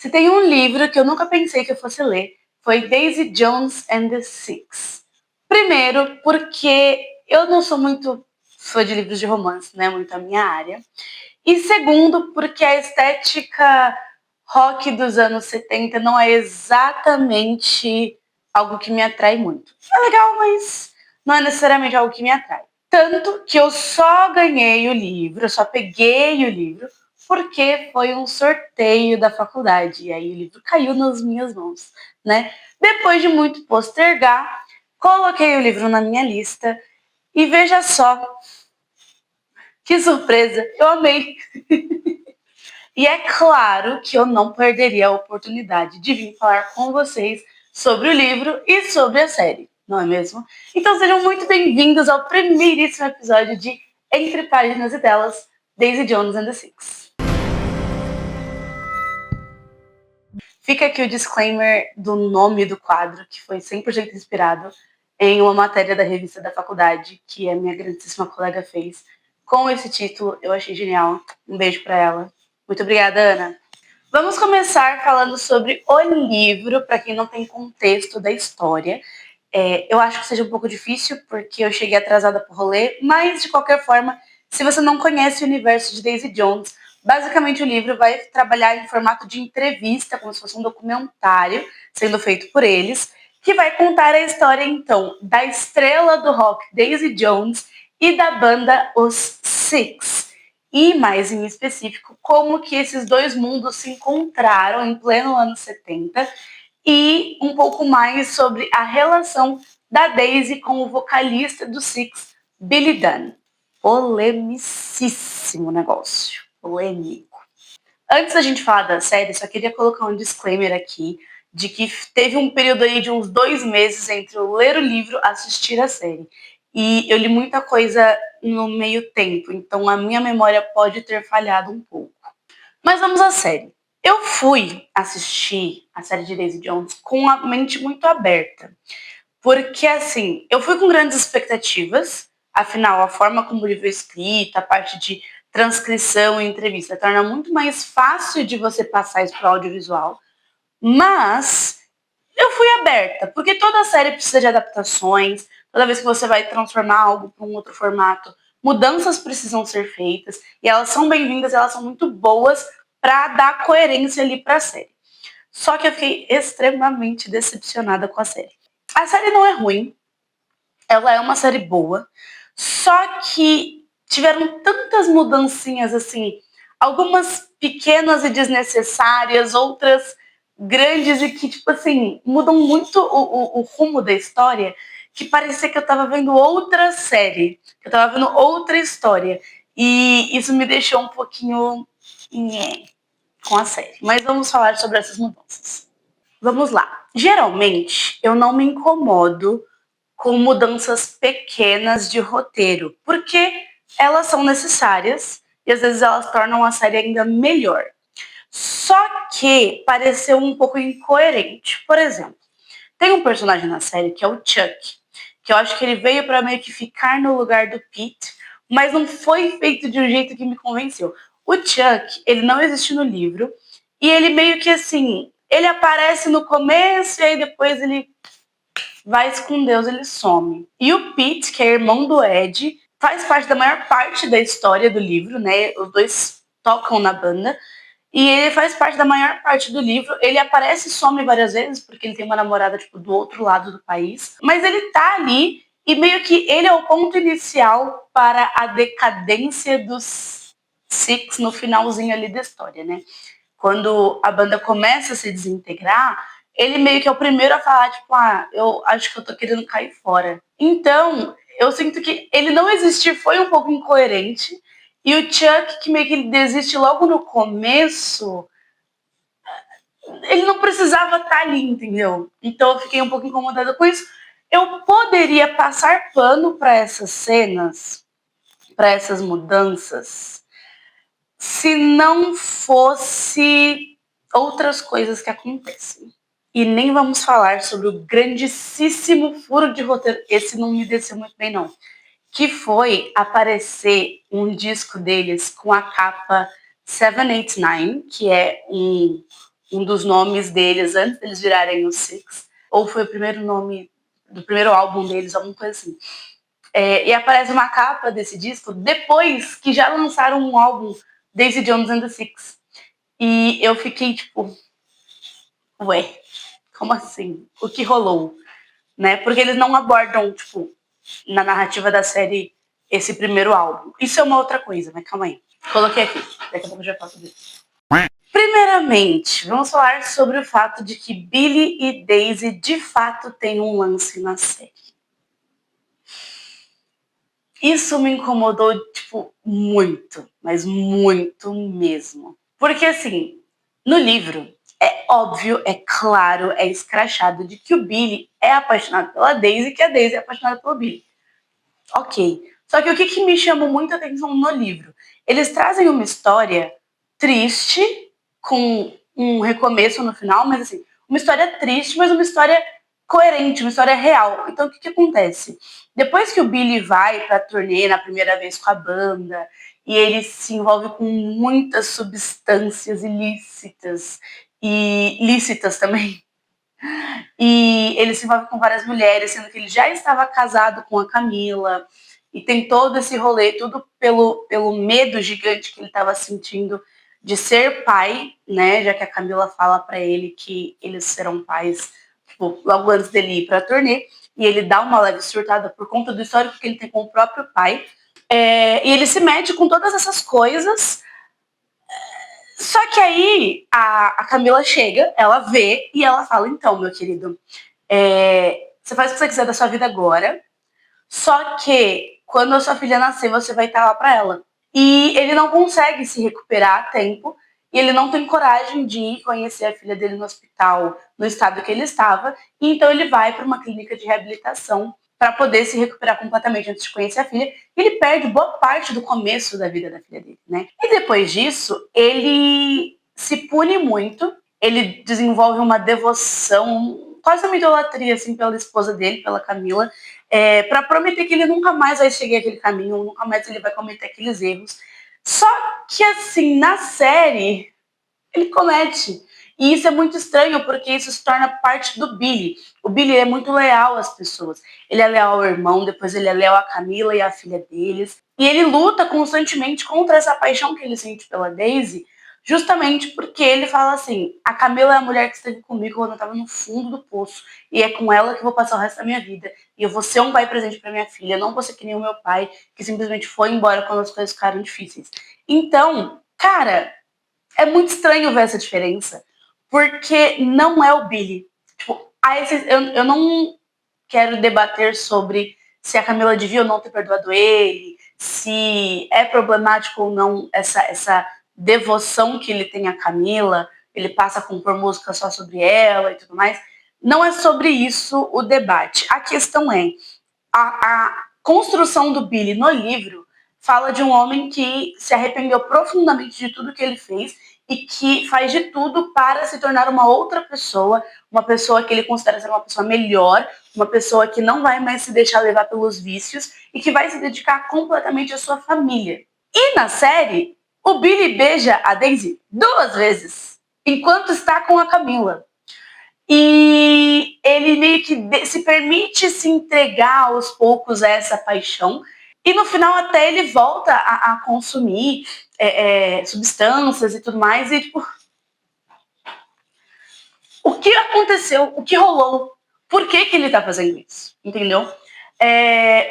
Se tem um livro que eu nunca pensei que eu fosse ler, foi Daisy Jones and the Six. Primeiro, porque eu não sou muito fã de livros de romance, né? Muito a minha área. E segundo, porque a estética rock dos anos 70 não é exatamente algo que me atrai muito. É legal, mas não é necessariamente algo que me atrai. Tanto que eu só ganhei o livro, eu só peguei o livro, porque foi um sorteio da faculdade. E aí o livro caiu nas minhas mãos, né? Depois de muito postergar, coloquei o livro na minha lista e veja só, que surpresa, eu amei. E é claro que eu não perderia a oportunidade de vir falar com vocês sobre o livro e sobre a série, não é mesmo? Então sejam muito bem-vindos ao primeiríssimo episódio de Entre Páginas e Telas, Daisy Jones and the Six. Fica aqui o disclaimer do nome do quadro, que foi 100% inspirado em uma matéria da revista da faculdade que a minha grandíssima colega fez. Com esse título, eu achei genial. Um beijo para ela. Muito obrigada, Ana. Vamos começar falando sobre o livro, para quem não tem contexto da história. Eu acho que seja um pouco difícil, porque eu cheguei atrasada para o rolê, mas, de qualquer forma, se você não conhece o universo de Daisy Jones, basicamente o livro vai trabalhar em formato de entrevista, como se fosse um documentário, sendo feito por eles, que vai contar a história, então, da estrela do rock Daisy Jones e da banda Os Six. E, mais em específico, como que esses dois mundos se encontraram em pleno ano 70 e um pouco mais sobre a relação da Daisy com o vocalista do Six, Billy Dunn. Polemicíssimo negócio. Polêmico. Antes da gente falar da série, só queria colocar um disclaimer aqui de que teve um período aí de uns 2 meses entre eu ler o livro e assistir a série. E eu li muita coisa no meio tempo, então a minha memória pode ter falhado um pouco. Mas vamos à série. Eu fui assistir a série de Daisy Jones com a mente muito aberta. Porque, assim, eu fui com grandes expectativas, afinal, a forma como o livro é escrito, a parte de transcrição e entrevista, torna muito mais fácil de você passar isso para o audiovisual. Mas eu fui aberta, porque toda série precisa de adaptações, toda vez que você vai transformar algo para um outro formato, mudanças precisam ser feitas, e elas são bem-vindas, elas são muito boas para dar coerência ali para a série. Só que eu fiquei extremamente decepcionada com a série. A série não é ruim, ela é uma série boa, só que tiveram tantas mudancinhas assim, algumas pequenas e desnecessárias, outras grandes e que, tipo assim, mudam muito o rumo da história, que parecia que eu tava vendo outra série, que eu tava vendo outra história. E isso me deixou um pouquinho com a série. Mas vamos falar sobre essas mudanças. Vamos lá. Geralmente, eu não me incomodo com mudanças pequenas de roteiro, porque elas são necessárias e às vezes elas tornam a série ainda melhor. Só que pareceu um pouco incoerente. Por exemplo, tem um personagem na série que é o Chuck, que eu acho que ele veio para meio que ficar no lugar do Pete, mas não foi feito de um jeito que me convenceu. O Chuck, ele não existe no livro, e ele meio que assim, ele aparece no começo e aí depois ele vai com Deus, ele some. E o Pete, que é irmão do Ed, faz parte da maior parte da história do livro, né? Os dois tocam na banda. E ele faz parte da maior parte do livro. Ele aparece e some várias vezes, porque ele tem uma namorada, tipo, do outro lado do país. Mas ele tá ali e meio que ele é o ponto inicial para a decadência dos Six no finalzinho ali da história, né? Quando a banda começa a se desintegrar, ele meio que é o primeiro a falar, tipo, eu acho que eu tô querendo cair fora. Então, eu sinto que ele não existir foi um pouco incoerente. E o Chuck, que meio que ele desiste logo no começo, ele não precisava estar ali, entendeu? Então eu fiquei um pouco incomodada com isso. Eu poderia passar pano para essas cenas, para essas mudanças, se não fosse outras coisas que acontecem. E nem vamos falar sobre o grandíssimo furo de roteiro. Esse não me desceu muito bem, não. Que foi aparecer um disco deles com a capa 789, que é um dos nomes deles antes deles virarem os Six, ou foi o primeiro nome do primeiro álbum deles, alguma coisa assim. E aparece uma capa desse disco depois que já lançaram um álbum, Daisy Jones and the Six. E eu fiquei tipo, ué, como assim? O que rolou? Né? Porque eles não abordam, tipo, na narrativa da série, esse primeiro álbum. Isso é uma outra coisa, mas calma aí. Coloquei aqui, daqui a pouco eu já faço disso. Primeiramente, vamos falar sobre o fato de que Billy e Daisy de fato têm um lance na série. Isso me incomodou, tipo, muito, mas muito mesmo. Porque, assim, no livro, é óbvio, é claro, é escrachado de que o Billy é apaixonado pela Daisy e que a Daisy é apaixonada pelo Billy. Ok. Só que o que me chamou muita atenção no livro? Eles trazem uma história triste, com um recomeço no final, mas assim, uma história triste, mas uma história coerente, uma história real. Então o que acontece? Depois que o Billy vai pra turnê na primeira vez com a banda, e ele se envolve com muitas substâncias ilícitas e lícitas também, e ele se envolve com várias mulheres, sendo que ele já estava casado com a Camila. E tem todo esse rolê, tudo pelo medo gigante que ele estava sentindo de ser pai, né? Já que a Camila fala para ele que eles serão pais, tipo, logo antes dele ir para a turnê. E ele dá uma leve surtada por conta do histórico que ele tem com o próprio pai. E ele se mete com todas essas coisas. Só que aí a Camila chega, ela vê e ela fala: então, meu querido, você faz o que você quiser da sua vida agora, só que quando a sua filha nascer, você vai estar lá para ela. E ele não consegue se recuperar a tempo, e ele não tem coragem de ir conhecer a filha dele no hospital, no estado que ele estava, e então ele vai para uma clínica de reabilitação para poder se recuperar completamente antes de conhecer a filha. E ele perde boa parte do começo da vida da filha dele, né? E depois disso, ele se pune muito, ele desenvolve uma devoção, quase uma idolatria assim pela esposa dele, pela Camila, para prometer que ele nunca mais vai seguir aquele caminho, nunca mais ele vai cometer aqueles erros. Só que assim, na série, ele comete. E isso é muito estranho, porque isso se torna parte do Billy. O Billy é muito leal às pessoas. Ele é leal ao irmão, depois ele é leal à Camila e à filha deles. E ele luta constantemente contra essa paixão que ele sente pela Daisy, justamente porque ele fala assim: a Camila é a mulher que esteve comigo quando eu estava no fundo do poço, e é com ela que eu vou passar o resto da minha vida. E eu vou ser um pai presente para minha filha, não vou ser que nem o meu pai, que simplesmente foi embora quando as coisas ficaram difíceis. Então, cara, é muito estranho ver essa diferença, porque não é o Billy. Tipo, eu não quero debater sobre se a Camila devia ou não ter perdoado ele, se é problemático ou não essa devoção que ele tem à Camila, ele passa a compor música só sobre ela e tudo mais. Não é sobre isso o debate. A questão é, a construção do Billy no livro fala de um homem que se arrependeu profundamente de tudo que ele fez e que faz de tudo para se tornar uma pessoa que ele considera ser uma pessoa melhor, uma pessoa que não vai mais se deixar levar pelos vícios e que vai se dedicar completamente à sua família. E na série, o Billy beija a Daisy 2 vezes, enquanto está com a Camila. E ele meio que se permite se entregar aos poucos a essa paixão. E no final até ele volta a consumir substâncias e tudo mais. E tipo, o que aconteceu? O que rolou? Por que ele tá fazendo isso? Entendeu?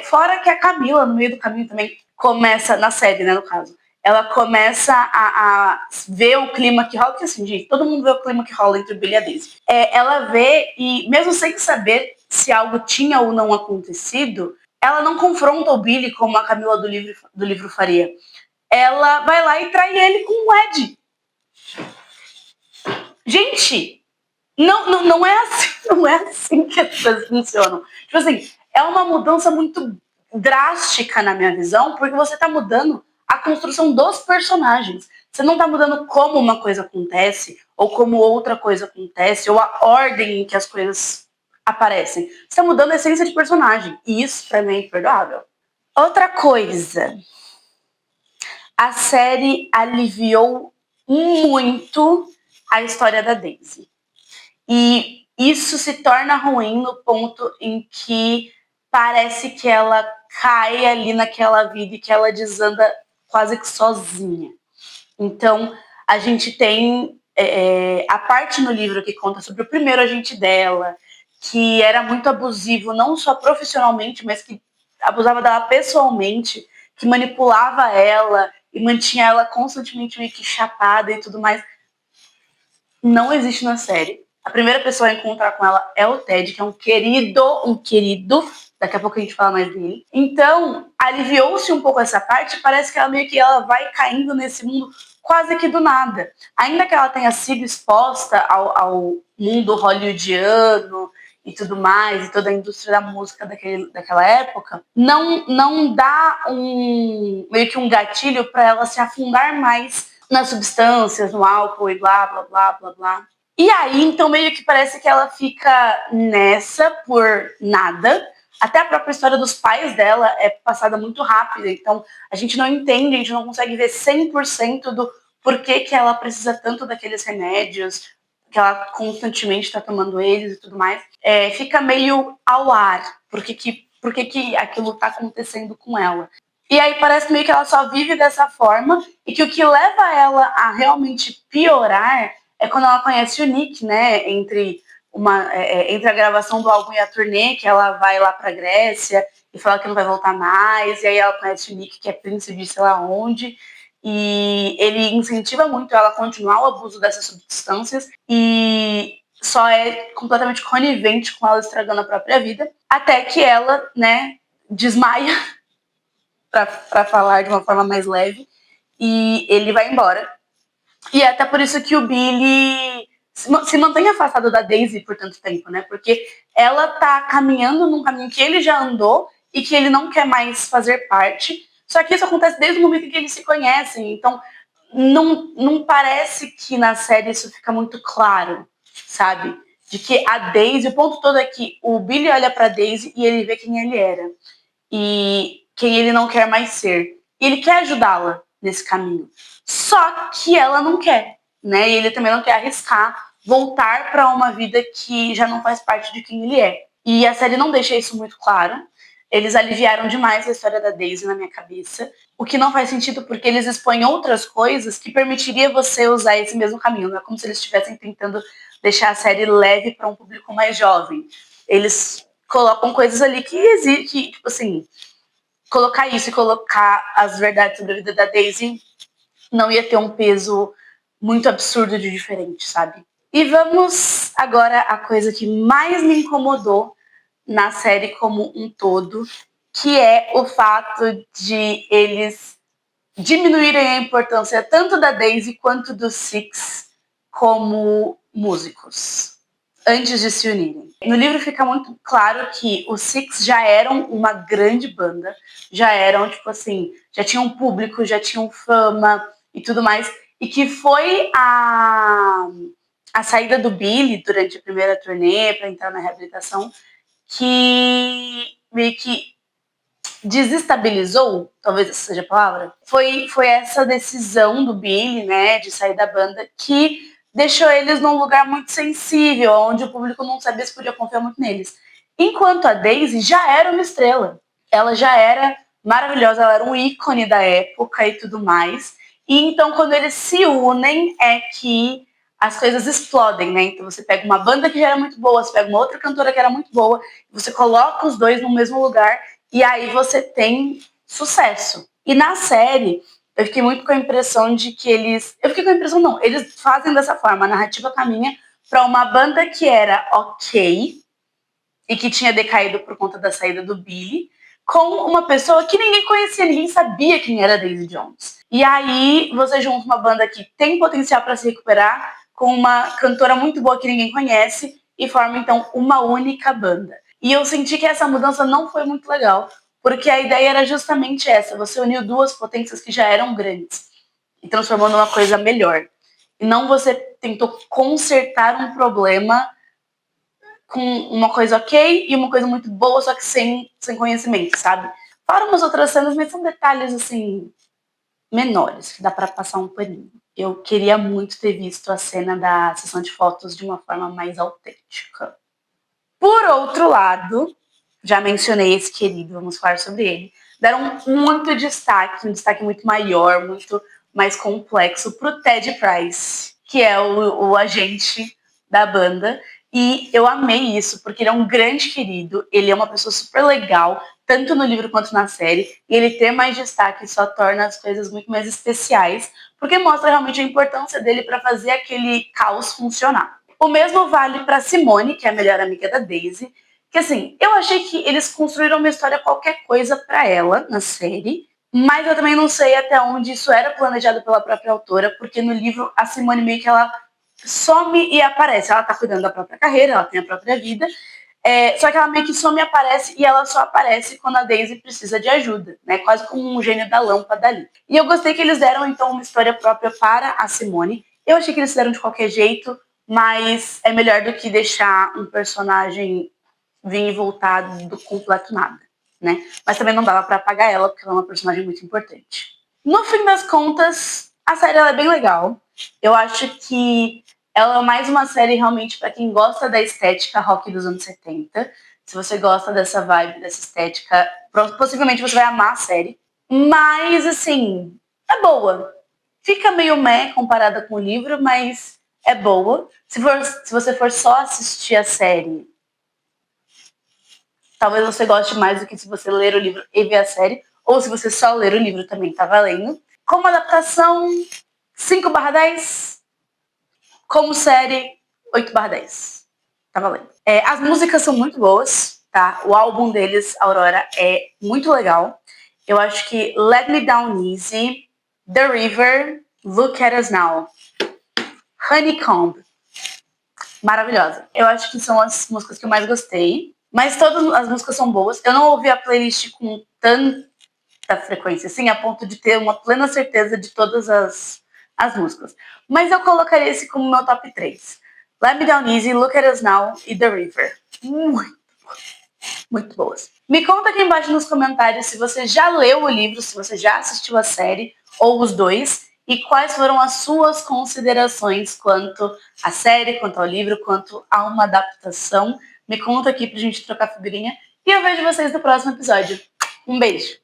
Fora que a Camila, no meio do caminho também, começa, na série, né, no caso, ela começa a ver o clima que rola, porque assim, gente, todo mundo vê o clima que rola entre o Billy e a Daisy. Ela vê, e mesmo sem saber se algo tinha ou não acontecido, ela não confronta o Billy como a Camila do livro faria. Ela vai lá e trai ele com o Ed. Gente, não é assim, não é assim que as coisas funcionam. Tipo assim, é uma mudança muito drástica na minha visão, porque você tá mudando a construção dos personagens. Você não tá mudando como uma coisa acontece, ou como outra coisa acontece, ou a ordem em que as coisas aparecem. Você tá mudando a essência de personagem. E isso, pra mim, é imperdoável. Outra coisa, a série aliviou muito a história da Daisy. E isso se torna ruim no ponto em que parece que ela cai ali naquela vida e que ela desanda quase que sozinha. Então, a gente tem a parte no livro que conta sobre o primeiro agente dela, que era muito abusivo, não só profissionalmente, mas que abusava dela pessoalmente, que manipulava ela e mantinha ela constantemente meio que chapada e tudo mais. Não existe na série. A primeira pessoa a encontrar com ela é o Ted, que é um querido. Daqui a pouco a gente fala mais dele. Então, aliviou-se um pouco essa parte. Parece que ela meio que ela vai caindo nesse mundo quase que do nada. Ainda que ela tenha sido exposta ao mundo hollywoodiano e tudo mais, e toda a indústria da música daquela época, não dá meio que um gatilho para ela se afundar mais nas substâncias, no álcool e blá, blá, blá, blá, blá. E aí, então, meio que parece que ela fica nessa por nada. Até a própria história dos pais dela é passada muito rápida. Então, a gente não entende, a gente não consegue ver 100% do porquê que ela precisa tanto daqueles remédios, que ela constantemente está tomando eles e tudo mais. Fica meio ao ar, por que aquilo está acontecendo com ela. E aí parece meio que ela só vive dessa forma e que o que leva ela a realmente piorar é quando ela conhece o Nick, né? Entre a gravação do álbum e a turnê, que ela vai lá pra Grécia e fala que não vai voltar mais, e aí ela conhece o Nick, que é príncipe de sei lá onde, e ele incentiva muito ela a continuar o abuso dessas substâncias e só é completamente conivente com ela estragando a própria vida, até que ela, né, desmaia para falar de uma forma mais leve, e ele vai embora. E é até por isso que o Billy se mantém afastado da Daisy por tanto tempo, né? Porque ela tá caminhando num caminho que ele já andou e que ele não quer mais fazer parte. Só que isso acontece desde o momento em que eles se conhecem. Então, não parece que na série isso fica muito claro, sabe? De que a Daisy, o ponto todo é que o Billy olha pra Daisy e ele vê quem ele era. E quem ele não quer mais ser. E ele quer ajudá-la nesse caminho. Só que ela não quer, né? E ele também não quer arriscar voltar para uma vida que já não faz parte de quem ele é. E a série não deixa isso muito claro. Eles aliviaram demais a história da Daisy na minha cabeça, o que não faz sentido porque eles expõem outras coisas que permitiria você usar esse mesmo caminho. Não é como se eles estivessem tentando deixar a série leve para um público mais jovem. Eles colocam coisas ali que exigem, tipo assim, colocar isso e colocar as verdades sobre a vida da Daisy não ia ter um peso muito absurdo de diferente, sabe? E vamos agora à coisa que mais me incomodou na série como um todo, que é o fato de eles diminuírem a importância tanto da Daisy quanto do Six como músicos, antes de se unirem. No livro fica muito claro que os Six já eram uma grande banda, já eram, tipo assim, já tinham público, já tinham fama e tudo mais, e que foi a saída do Billy durante a primeira turnê para entrar na reabilitação que meio que desestabilizou, talvez essa seja a palavra, foi essa decisão do Billy, né, de sair da banda, que deixou eles num lugar muito sensível, onde o público não sabia se podia confiar muito neles. Enquanto a Daisy já era uma estrela. Ela já era maravilhosa, ela era um ícone da época e tudo mais. E então, quando eles se unem, é que as coisas explodem, né? Então você pega uma banda que já era muito boa, você pega uma outra cantora que era muito boa, você coloca os dois no mesmo lugar e aí você tem sucesso. E na série, eu fiquei muito com a impressão de que eles... Eu fiquei com a impressão, não, eles fazem dessa forma, a narrativa caminha para uma banda que era ok e que tinha decaído por conta da saída do Billy, com uma pessoa que ninguém conhecia, ninguém sabia quem era Daisy Jones. E aí você junta uma banda que tem potencial para se recuperar com uma cantora muito boa que ninguém conhece e forma então uma única banda. E eu senti que essa mudança não foi muito legal, porque a ideia era justamente essa, você uniu duas potências que já eram grandes e transformou numa coisa melhor. E não você tentou consertar um problema com uma coisa ok e uma coisa muito boa, só que sem conhecimento, sabe? Fora umas outras cenas, mas são detalhes, assim, menores, que dá pra passar um paninho. Eu queria muito ter visto a cena da sessão de fotos de uma forma mais autêntica. Por outro lado, já mencionei esse querido, vamos falar sobre ele. Deram muito destaque, um destaque muito maior, muito mais complexo pro Ted Price, que é o agente da banda. E eu amei isso, porque ele é um grande querido, ele é uma pessoa super legal, tanto no livro quanto na série, e ele ter mais destaque só torna as coisas muito mais especiais, porque mostra realmente a importância dele para fazer aquele caos funcionar. O mesmo vale para Simone, que é a melhor amiga da Daisy, que assim, eu achei que eles construíram uma história qualquer coisa para ela na série, mas eu também não sei até onde isso era planejado pela própria autora, porque no livro a Simone meio que ela some e aparece. Ela tá cuidando da própria carreira, ela tem a própria vida, só que ela meio que some e aparece, e ela só aparece quando a Daisy precisa de ajuda, né? Quase como um gênio da lâmpada ali. E eu gostei que eles deram, então, uma história própria para a Simone. Eu achei que eles fizeram de qualquer jeito, mas é melhor do que deixar um personagem vir e voltar do completo nada, né? Mas também não dava para apagar ela, porque ela é uma personagem muito importante. No fim das contas, a série ela é bem legal. Eu acho que ela é mais uma série realmente para quem gosta da estética rock dos anos 70. Se você gosta dessa vibe, dessa estética, possivelmente você vai amar a série. Mas, assim, é boa. Fica meio meh comparada com o livro, mas é boa. Se você for só assistir a série, talvez você goste mais do que se você ler o livro e ver a série. Ou se você só ler o livro também tá valendo. Como adaptação, 5/10. Como série, 8/10. Tá valendo. As músicas são muito boas, tá? O álbum deles, Aurora, é muito legal. Eu acho que Let Me Down Easy, The River, Look at Us Now, Honeycomb, maravilhosa. Eu acho que são as músicas que eu mais gostei. Mas todas as músicas são boas. Eu não ouvi a playlist com tanta frequência, assim, a ponto de ter uma plena certeza de todas as músicas. Mas eu colocaria esse como meu top 3. Let Me Down Easy, Look at Us Now e The River. Muito boas. Me conta aqui embaixo nos comentários se você já leu o livro, se você já assistiu a série, ou os dois, e quais foram as suas considerações quanto à série, quanto ao livro, quanto a uma adaptação. Me conta aqui pra gente trocar figurinha e eu vejo vocês no próximo episódio. Um beijo!